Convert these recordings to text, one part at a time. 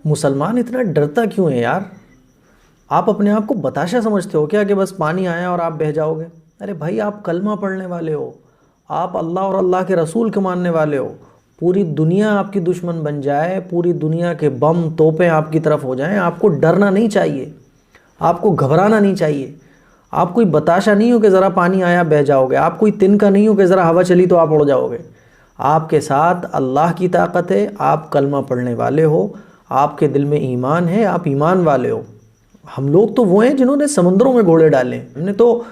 مسلمان اتنا ڈرتا کیوں ہے یار؟ آپ اپنے آپ کو بتاشا سمجھتے ہو کیا کہ بس پانی آیا اور آپ بہہ جاؤ گے؟ ارے بھائی آپ کلمہ پڑھنے والے ہو، آپ اللہ اور اللہ کے رسول کے ماننے والے ہو. پوری دنیا آپ کی دشمن بن جائے، پوری دنیا کے بم توپیں آپ کی طرف ہو جائیں، آپ کو ڈرنا نہیں چاہیے، آپ کو گھبرانا نہیں چاہیے. آپ کوئی بتاشا نہیں ہو کہ ذرا پانی آیا بہہ جاؤ گے، آپ کوئی تنکا نہیں ہو کہ ذرا ہوا چلی تو آپ اڑ جاؤ گے. آپ کے ساتھ اللہ کی طاقت ہے، آپ کلمہ پڑھنے والے ہو، آپ کے دل میں ایمان ہے، آپ ایمان والے ہو. ہم لوگ تو وہ ہیں جنہوں نے سمندروں میں گھوڑے ڈالے ہیں. ہم نے تو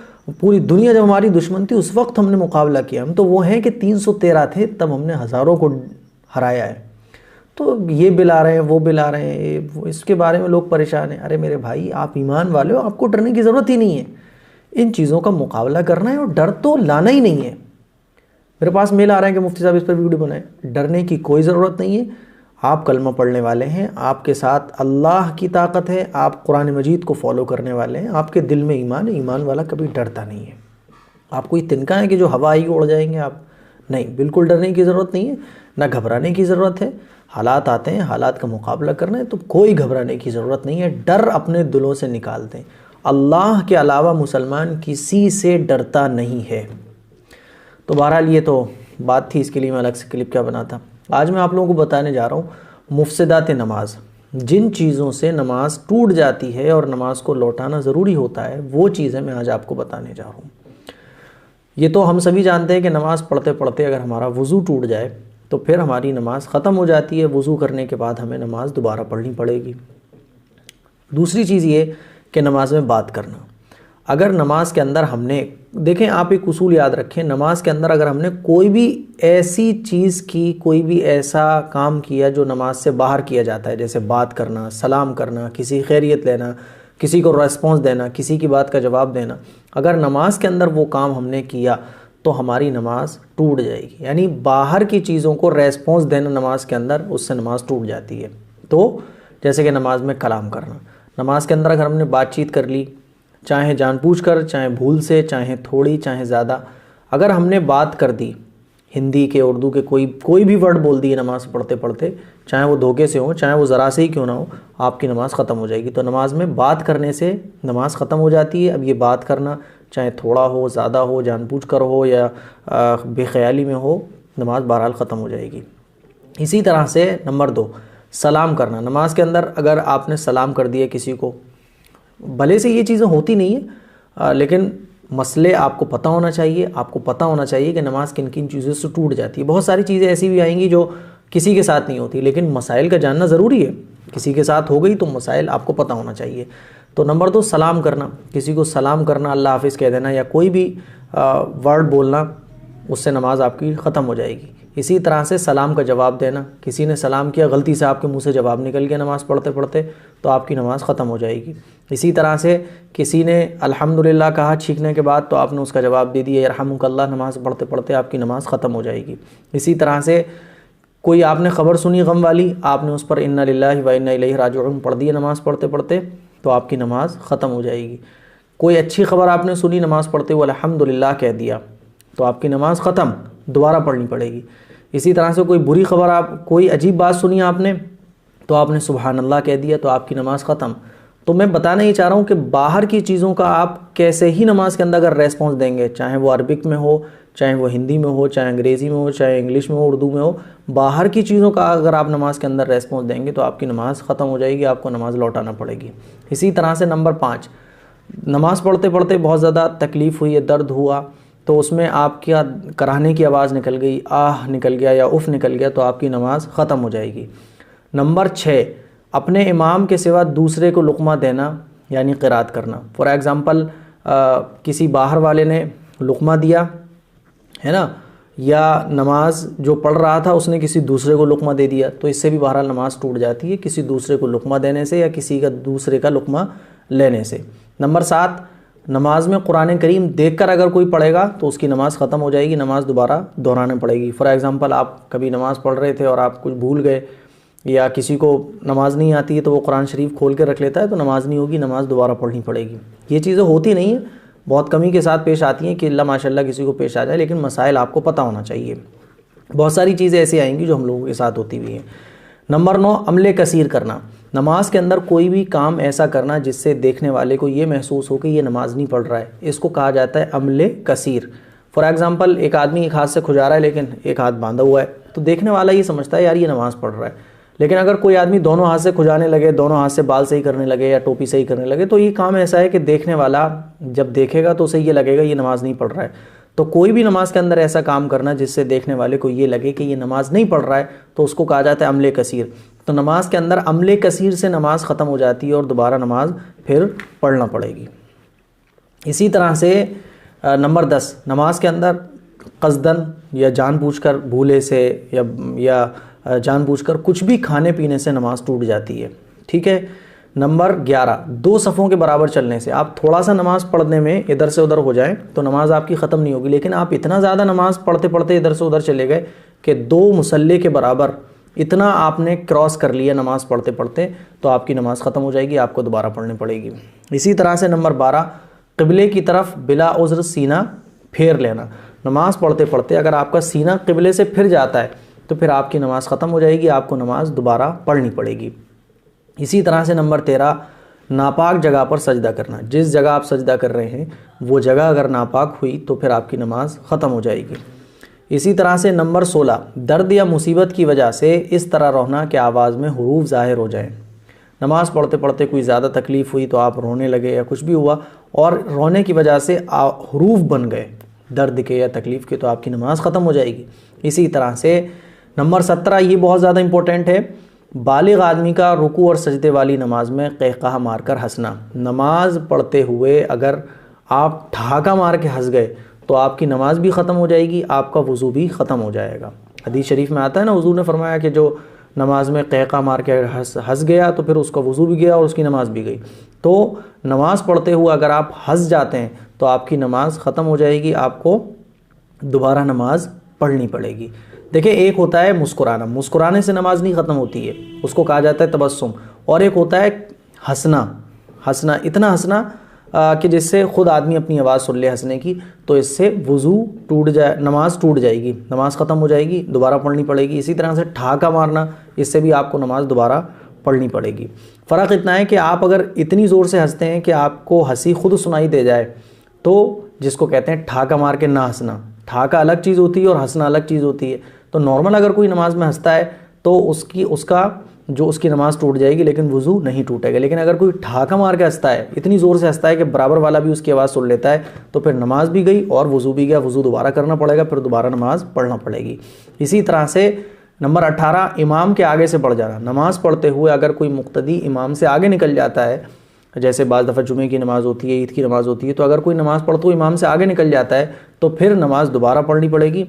پوری دنیا جب ہماری دشمن تھی اس وقت ہم نے مقابلہ کیا. ہم تو وہ ہیں کہ 313 تھے تب ہم نے ہزاروں کو ہرایا ہے. تو یہ بل آ رہے ہیں، وہ بل آ رہے ہیں، اس کے بارے میں لوگ پریشان ہیں. ارے میرے بھائی آپ ایمان والے ہو، آپ کو ڈرنے کی ضرورت ہی نہیں ہے. ان چیزوں کا مقابلہ کرنا ہے اور ڈر تو لانا ہی نہیں ہے. میرے پاس میل آ رہا ہے کہ مفتی صاحب اس پر ویڈیو بنائیں. ڈرنے کی کوئی ضرورت نہیں ہے. آپ کلمہ پڑھنے والے ہیں، آپ کے ساتھ اللہ کی طاقت ہے، آپ قرآن مجید کو فالو کرنے والے ہیں، آپ کے دل میں ایمان ہے. ایمان والا کبھی ڈرتا نہیں ہے. آپ کوئی تنکا ہے کہ جو ہوا آئی اڑ جائیں گے آپ؟ نہیں، بالکل ڈرنے کی ضرورت نہیں ہے، نہ گھبرانے کی ضرورت ہے. حالات آتے ہیں، حالات کا مقابلہ کرنا ہے تو کوئی گھبرانے کی ضرورت نہیں ہے. ڈر اپنے دلوں سے نکال دیں. اللہ کے علاوہ مسلمان کسی سے ڈرتا نہیں ہے. تو بہرحال یہ تو بات تھی، اس کے لیے میں الگ سے کلپ کیا بنا تھا. آج میں آپ لوگوں کو بتانے جا رہا ہوں مفسدات نماز. جن چیزوں سے نماز ٹوٹ جاتی ہے اور نماز کو لوٹانا ضروری ہوتا ہے، وہ چیزیں میں آج آپ کو بتانے جا رہا ہوں. یہ تو ہم سبھی جانتے ہیں کہ نماز پڑھتے پڑھتے اگر ہمارا وضو ٹوٹ جائے تو پھر ہماری نماز ختم ہو جاتی ہے. وضو کرنے کے بعد ہمیں نماز دوبارہ پڑھنی پڑے گی. دوسری چیز یہ کہ نماز میں بات کرنا. اگر نماز کے اندر ہم نے، دیکھیں آپ ایک اصول یاد رکھیں، نماز کے اندر اگر ہم نے کوئی بھی ایسی چیز کی، کوئی بھی ایسا کام کیا جو نماز سے باہر کیا جاتا ہے، جیسے بات کرنا، سلام کرنا، کسی خیریت لینا، کسی کو ریسپانس دینا، کسی کی بات کا جواب دینا، اگر نماز کے اندر وہ کام ہم نے کیا تو ہماری نماز ٹوٹ جائے گی. یعنی باہر کی چیزوں کو ریسپانس دینا نماز کے اندر، اس سے نماز ٹوٹ جاتی ہے. تو جیسے کہ نماز میں کلام کرنا، نماز کے اندر اگر ہم نے بات چیت کر لی، چاہے جان بوجھ کر، چاہے بھول سے، چاہے تھوڑی، چاہے زیادہ، اگر ہم نے بات کر دی، ہندی کے، اردو کے، کوئی بھی ورڈ بول دیے نماز پڑھتے پڑھتے، چاہے وہ دھوکے سے ہو، چاہے وہ ذرا سے ہی کیوں نہ ہو، آپ کی نماز ختم ہو جائے گی. تو نماز میں بات کرنے سے نماز ختم ہو جاتی ہے. اب یہ بات کرنا چاہے تھوڑا ہو، زیادہ ہو، جان بوجھ کر ہو یا بے خیالی میں ہو، نماز بہرحال ختم ہو جائے گی. اسی طرح سے نمبر 2، سلام کرنا. نماز کے اندر اگر آپ نے سلام کر دیا کسی کو، بھلے سے یہ چیزیں ہوتی نہیں ہیں لیکن مسئلے آپ کو پتہ ہونا چاہیے. آپ کو پتہ ہونا چاہیے کہ نماز کن کن چیزوں سے ٹوٹ جاتی ہے. بہت ساری چیزیں ایسی بھی آئیں گی جو کسی کے ساتھ نہیں ہوتی، لیکن مسائل کا جاننا ضروری ہے. کسی کے ساتھ ہو گئی تو مسائل آپ کو پتہ ہونا چاہیے. تو نمبر 2، سلام کرنا. کسی کو سلام کرنا، اللہ حافظ کہہ دینا یا کوئی بھی ورڈ بولنا، اس سے نماز آپ کی ختم ہو جائے گی. اسی طرح سے سلام کا جواب دینا. کسی نے سلام کیا، غلطی سے آپ کے منہ سے جواب نکل گیا نماز پڑھتے پڑھتے، تو آپ کی نماز ختم ہو جائے گی. اسی طرح سے کسی نے الحمدللہ کہا چھینکنے کے بعد، تو آپ نے اس کا جواب دے دیا یرحمک اللہ، نماز پڑھتے پڑھتے آپ کی نماز ختم ہو جائے گی. اسی طرح سے کوئی آپ نے خبر سنی غم والی، آپ نے اس پر انا للہ و انا الیہ راجعون پڑھ دی نماز پڑھتے پڑھتے، تو آپ کی نماز ختم ہو جائے گی. کوئی اچھی خبر آپ نے سنی نماز پڑھتے ہوئے الحمدللہ کہہ دیا، تو آپ کی نماز ختم، دوبارہ پڑھنی پڑے گی. اسی طرح سے کوئی بری خبر، کوئی عجیب بات سنی آپ نے، تو آپ نے سبحان اللہ کہہ دیا، تو آپ کی نماز ختم. تو میں بتانا ہی چاہ رہا ہوں کہ باہر کی چیزوں کا آپ کیسے ہی نماز کے اندر اگر ریسپانس دیں گے، چاہے وہ عربک میں ہو، چاہے وہ ہندی میں ہو، چاہے انگریزی میں ہو، چاہے انگلش میں ہو، اردو میں ہو، باہر کی چیزوں کا اگر آپ نماز کے اندر ریسپانس دیں گے تو آپ کی نماز ختم ہو جائے گی، آپ کو نماز لوٹانا پڑے گی. اسی طرح سے نمبر 5، نماز پڑھتے پڑھتے بہت زیادہ تکلیف ہوئی ہے، درد ہوا، تو اس میں آپ کیا کراہنے کی آواز نکل گئی، آہ نکل گیا یا اف نکل گیا، تو آپ کی نماز ختم ہو جائے گی. نمبر 6، اپنے امام کے سوا دوسرے کو لقمہ دینا یعنی قرات کرنا. فار ایگزامپل کسی باہر والے نے لقمہ دیا ہے نا، یا نماز جو پڑھ رہا تھا اس نے کسی دوسرے کو لقمہ دے دیا، تو اس سے بھی بہرحال نماز ٹوٹ جاتی ہے، کسی دوسرے کو لقمہ دینے سے یا کسی کا دوسرے کا لقمہ لینے سے. نمبر 7، نماز میں قرآن کریم دیکھ کر اگر کوئی پڑھے گا تو اس کی نماز ختم ہو جائے گی، نماز دوبارہ دہرانا پڑے گی. فار ایگزامپل آپ کبھی نماز پڑھ رہے تھے اور آپ کچھ بھول گئے، یا کسی کو نماز نہیں آتی ہے تو وہ قرآن شریف کھول کے رکھ لیتا ہے، تو نماز نہیں ہوگی، نماز دوبارہ پڑھنی پڑے گی. یہ چیزیں ہوتی نہیں ہیں، بہت کمی کے ساتھ پیش آتی ہیں کہ اللہ ماشاء اللہ کسی کو پیش آ جائے، لیکن مسائل آپ کو پتہ ہونا چاہیے. بہت ساری چیزیں ایسی آئیں گی جو ہم لوگوں کے ساتھ ہوتی بھی ہیں. نمبر 9، عمل کثیر کرنا. نماز کے اندر کوئی بھی کام ایسا کرنا جس سے دیکھنے والے کو یہ محسوس ہو کہ یہ نماز نہیں پڑھ رہا ہے، اس کو کہا جاتا ہے عمل کثیر۔ فار ایگزامپل ایک آدمی ایک ہاتھ سے کھجا رہا ہے لیکن ایک ہاتھ باندھا ہوا ہے، تو دیکھنے والا یہ سمجھتا ہے یار یہ نماز پڑھ رہا ہے، لیکن اگر کوئی آدمی دونوں ہاتھ سے کھجانے لگے، دونوں ہاتھ سے بال صحیح کرنے لگے یا ٹوپی صحیح کرنے لگے، تو یہ کام ایسا ہے کہ دیکھنے والا جب دیکھے گا تو اسے یہ لگے گا یہ نماز نہیں پڑھ رہا ہے۔ تو کوئی بھی نماز کے اندر ایسا کام کرنا جس سے دیکھنے والے کو یہ لگے کہ یہ نماز نہیں پڑھ رہا ہے، تو اس کو کہا جاتا ہے عمل کثیر۔ تو نماز کے اندر عمل کثیر سے نماز ختم ہو جاتی ہے اور دوبارہ نماز پھر پڑھنا پڑے گی۔ اسی طرح سے نمبر 10، نماز کے اندر قصدن یا جان بوجھ کر بھولے سے یا جان بوجھ کر کچھ بھی کھانے پینے سے نماز ٹوٹ جاتی ہے، ٹھیک ہے۔ نمبر 11، 2 صفوں کے برابر چلنے سے۔ آپ تھوڑا سا نماز پڑھنے میں ادھر سے ادھر ہو جائیں تو نماز آپ کی ختم نہیں ہوگی، لیکن آپ اتنا زیادہ نماز پڑھتے پڑھتے ادھر سے ادھر چلے گئے کہ 2 مصلے کے برابر اتنا آپ نے کراس کر لیا نماز پڑھتے پڑھتے، تو آپ کی نماز ختم ہو جائے گی، آپ کو دوبارہ پڑھنی پڑے گی۔ اسی طرح سے نمبر 12، قبلے کی طرف بلا عذر سینہ پھیر لینا۔ نماز پڑھتے پڑھتے اگر آپ کا سینہ قبلے سے پھر جاتا ہے تو پھر آپ کی نماز ختم ہو جائے گی، آپ کو نماز دوبارہ پڑھنی پڑے گی۔ اسی طرح سے نمبر 13، ناپاک جگہ پر سجدہ کرنا۔ جس جگہ آپ سجدہ کر رہے ہیں وہ جگہ اگر ناپاک ہوئی تو پھر آپ کی نماز ختم ہو جائے گی۔ اسی طرح سے نمبر 16، درد یا مصیبت کی وجہ سے اس طرح رونا کہ آواز میں حروف ظاہر ہو جائیں۔ نماز پڑھتے پڑھتے کوئی زیادہ تکلیف ہوئی تو آپ رونے لگے یا کچھ بھی ہوا اور رونے کی وجہ سے حروف بن گئے درد کے یا تکلیف کے، تو آپ کی نماز ختم ہو جائے گی۔ اسی طرح سے نمبر 17، یہ بہت زیادہ امپورٹنٹ ہے، بالغ آدمی کا رکوع اور سجدے والی نماز میں قہقہہ مار کر ہنسنا۔ نماز پڑھتے ہوئے اگر آپ ٹھہاکہ مار کے ہنس گئے تو آپ کی نماز بھی ختم ہو جائے گی، آپ کا وضو بھی ختم ہو جائے گا۔ حدیث شریف میں آتا ہے نا، حضور نے فرمایا کہ جو نماز میں قہقہہ مار کے ہنس گیا تو پھر اس کا وضو بھی گیا اور اس کی نماز بھی گئی۔ تو نماز پڑھتے ہوئے اگر آپ ہنس جاتے ہیں تو آپ کی نماز ختم ہو جائے گی، آپ کو دوبارہ نماز پڑھنی پڑے گی۔ دیکھیں، ایک ہوتا ہے مسکرانا، مسکرانے سے نماز نہیں ختم ہوتی ہے، اس کو کہا جاتا ہے تبسم، اور ایک ہوتا ہے ہنسنا، اتنا ہنسنا کہ جس سے خود آدمی اپنی آواز سن لے ہنسنے کی، تو اس سے وضو ٹوٹ جائے، نماز ٹوٹ جائے گی، نماز ختم ہو جائے گی، دوبارہ پڑھنی پڑے گی۔ اسی طرح سے ٹھاکا مارنا، اس سے بھی آپ کو نماز دوبارہ پڑھنی پڑے گی۔ فرق اتنا ہے کہ آپ اگر اتنی زور سے ہنستے ہیں کہ آپ کو ہنسی خود سنائی دے جائے، تو جس کو کہتے ہیں ٹھاکا مار کے نہ ہنسنا۔ ٹھاکا الگ چیز ہوتی ہے اور ہنسنا الگ چیز ہوتی ہے۔ تو نارمل اگر کوئی نماز میں ہنستا ہے تو اس کی نماز ٹوٹ جائے گی لیکن وضو نہیں ٹوٹے گا۔ لیکن اگر کوئی ٹھاکا مار کے ہنستا ہے، اتنی زور سے ہنستا ہے کہ برابر والا بھی اس کی آواز سن لیتا ہے، تو پھر نماز بھی گئی اور وضو بھی گیا، وضو دوبارہ کرنا پڑے گا، پھر دوبارہ نماز پڑھنا پڑے گی۔ اسی طرح سے نمبر 18، امام کے آگے سے بڑھ جانا۔ نماز پڑھتے ہوئے اگر کوئی مقتدی امام سے آگے نکل جاتا ہے، جیسے بعض دفعہ جمعے کی نماز ہوتی ہے، عید کی نماز ہوتی ہے، تو اگر کوئی نماز پڑھتے ہوئے امام سے آگے نکل جاتا ہے تو پھر نماز دوبارہ پڑھنی پڑے گی،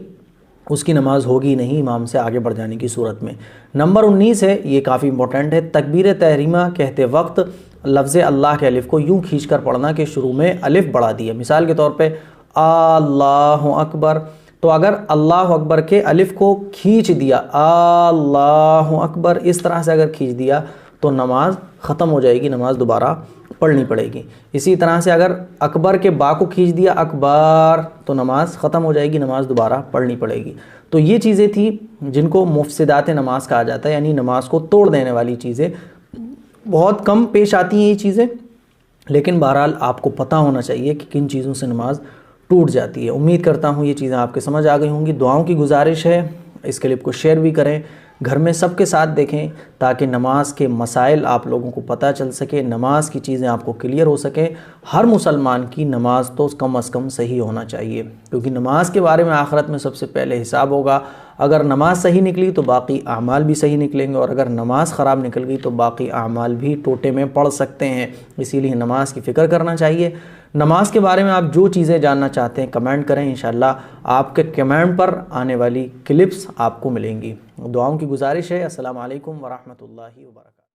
اس کی نماز ہوگی نہیں امام سے آگے بڑھ جانے کی صورت میں۔ نمبر 19 ہے، یہ کافی امپورٹنٹ ہے، تکبیر تحریمہ کہتے وقت لفظ اللہ کے الف کو یوں کھینچ کر پڑھنا کہ شروع میں الف بڑھا دیا۔ مثال کے طور پہ اللہ اکبر، تو اگر اللہ اکبر کے الف کو کھینچ دیا، اللہ اکبر، اس طرح سے اگر کھینچ دیا تو نماز ختم ہو جائے گی، نماز دوبارہ پڑھنی پڑے گی۔ اسی طرح سے اگر اکبر کے با کو کھینچ دیا، اکبر، تو نماز ختم ہو جائے گی، نماز دوبارہ پڑھنی پڑے گی۔ تو یہ چیزیں تھیں جن کو مفسدات نماز کہا جاتا ہے، یعنی نماز کو توڑ دینے والی چیزیں۔ بہت کم پیش آتی ہیں یہ چیزیں، لیکن بہرحال آپ کو پتہ ہونا چاہیے کہ کن چیزوں سے نماز ٹوٹ جاتی ہے۔ امید کرتا ہوں یہ چیزیں آپ کے سمجھ آ گئی ہوں گی۔ دعاؤں کی گزارش ہے اس کلپ کو شیئر بھی کریں، گھر میں سب کے ساتھ دیکھیں تاکہ نماز کے مسائل آپ لوگوں کو پتہ چل سکے، نماز کی چیزیں آپ کو کلیئر ہو سکیں۔ ہر مسلمان کی نماز تو کم از کم صحیح ہونا چاہیے، کیونکہ نماز کے بارے میں آخرت میں سب سے پہلے حساب ہوگا۔ اگر نماز صحیح نکلی تو باقی اعمال بھی صحیح نکلیں گے، اور اگر نماز خراب نکل گئی تو باقی اعمال بھی ٹوٹے میں پڑ سکتے ہیں۔ اسی لیے نماز کی فکر کرنا چاہیے۔ نماز کے بارے میں آپ جو چیزیں جاننا چاہتے ہیں کمنٹ کریں، انشاءاللہ آپ کے کمنٹ پر آنے والی کلپس آپ کو ملیں گی۔ دعاؤں کی گزارش ہے۔ السلام علیکم ورحمۃ اللہ وبرکاتہ۔